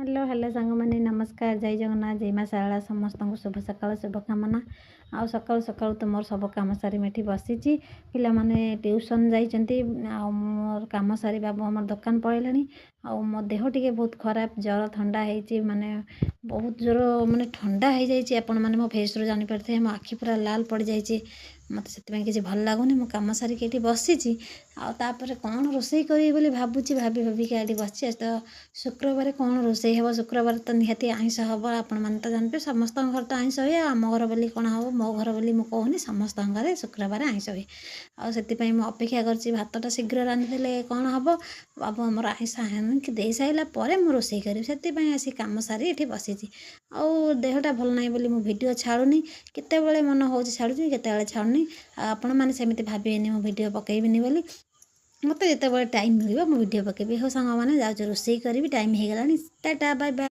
Hello hello सांग मैंने नमस्कार जय जगन्नाथ जय माँ शारला समस्त को शुभ सकाल शुभकामना। आउ सकाल सकाल तो मोर सब कम सारी मेठी बसी पिला माने ट्यूशन जाइछंती मोर काम सारी बाबू हमर दुकान पळेलानी मो देह टिके बहुत खराब जर ठंडा होती माने बहुत जोर माने ठंडा हो जाइए आपण मैंने मो फेस रू जानी पारे मो आखि पूरा लाल पड़ जाइए मत से किसी भल लगुनि मो कम सारिक ये बसी आपर कौन रोषे करी बोली भावुची भाभी भाविका ये बस तो शुक्रवार कौन रोषे हे शुक्रवार तो निहाती आइंस हम आपण मैंने तो जानते समस्त घर तो आइंस हुए आम घर बोली कौन हम मो घर बोली मुझे कहूनी समस्त घर शुक्रवार आइंस हुए आपाई मुझे अपेक्षा कर भातटा शीघ्र रांधिदे कौन हम बाबू आमर आइंस कि दे सारा पर मुझे रोषे करी से आसी कम सारी ये बसी देहटा भल ना बोली मु भिड छाड़ूनी केत मन हो छाड़ी केत छाड़ूनी आपण मैंने सेमती भावेनि मो भिड पकईबिनी बोली मत जिते टाइम मिल मो भिड पकेबी हो सांग मैंने जाऊँ रोषे करी टाइम हो गलानी टाटा बाय बाय।